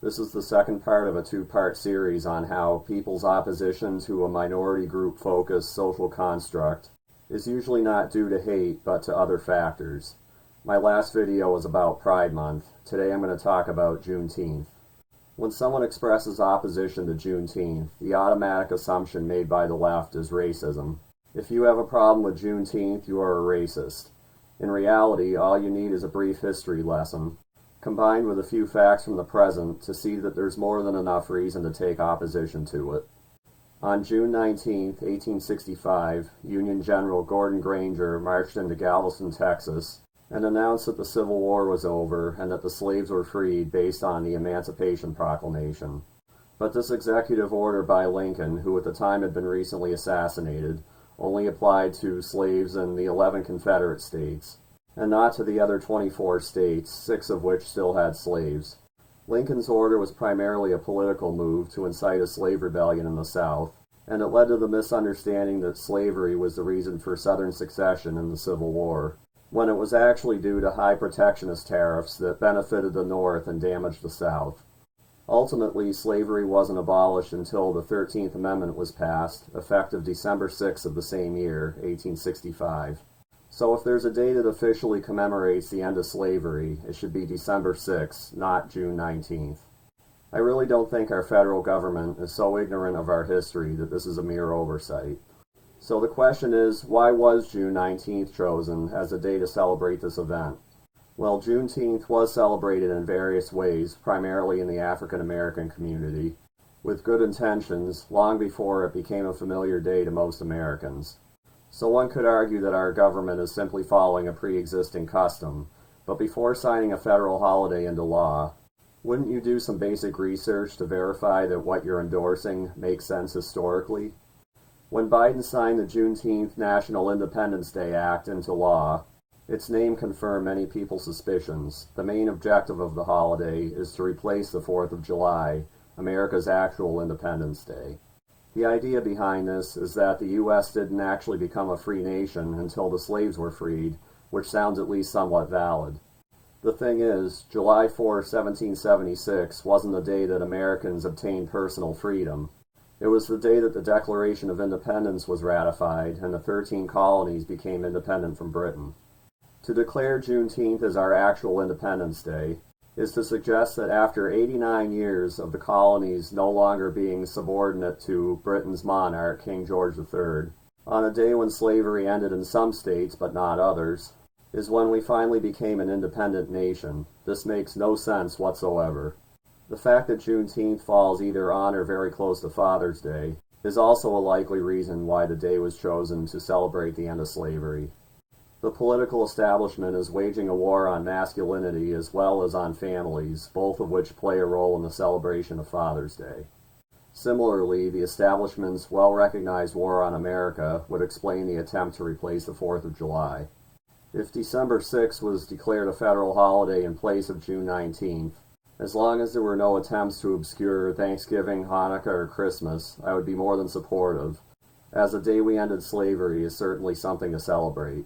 This is the second part of a two-part series on how people's opposition to a minority group-focused social construct is usually not due to hate, but to other factors. My last video was about Pride Month. Today I'm going to talk about Juneteenth. When someone expresses opposition to Juneteenth, the automatic assumption made by the left is racism. If you have a problem with Juneteenth, you are a racist. In reality, all you need is a brief history lesson, combined with a few facts from the present, to see that there's more than enough reason to take opposition to it. On June 19, 1865, Union General Gordon Granger marched into Galveston, Texas, and announced that the Civil War was over and that the slaves were freed based on the Emancipation Proclamation. But this executive order by Lincoln, who at the time had been recently assassinated, only applied to slaves in the 11 Confederate states, and not to the other 24 states, 6 of which still had slaves. Lincoln's order was primarily a political move to incite a slave rebellion in the South, and it led to the misunderstanding that slavery was the reason for Southern secession in the Civil War, when it was actually due to high protectionist tariffs that benefited the North and damaged the South. Ultimately, slavery wasn't abolished until the 13th Amendment was passed, effective December 6 of the same year, 1865. So if there's a day that officially commemorates the end of slavery, it should be December 6, not June 19th. I really don't think our federal government is so ignorant of our history that this is a mere oversight. So the question is, why was June 19th chosen as a day to celebrate this event? Well, Juneteenth was celebrated in various ways, primarily in the African American community, with good intentions, long before it became a familiar day to most Americans. So one could argue that our government is simply following a pre-existing custom, but before signing a federal holiday into law, wouldn't you do some basic research to verify that what you're endorsing makes sense historically? When Biden signed the Juneteenth National Independence Day Act into law, its name confirmed many people's suspicions. The main objective of the holiday is to replace the 4th of July, America's actual Independence Day. The idea behind this is that the U.S. didn't actually become a free nation until the slaves were freed, which sounds at least somewhat valid. The thing is, July 4, 1776 wasn't the day that Americans obtained personal freedom. It was the day that the Declaration of Independence was ratified and the 13 colonies became independent from Britain. To declare Juneteenth as our actual Independence Day is to suggest that after 89 years of the colonies no longer being subordinate to Britain's monarch, King George III, on a day when slavery ended in some states but not others, is when we finally became an independent nation. This makes no sense whatsoever. The fact that Juneteenth falls either on or very close to Father's Day is also a likely reason why the day was chosen to celebrate the end of slavery. The political establishment is waging a war on masculinity as well as on families, both of which play a role in the celebration of Father's Day. Similarly, the establishment's well-recognized war on America would explain the attempt to replace the 4th of July. If December 6 was declared a federal holiday in place of June 19th, as long as there were no attempts to obscure Thanksgiving, Hanukkah, or Christmas, I would be more than supportive, as the day we ended slavery is certainly something to celebrate.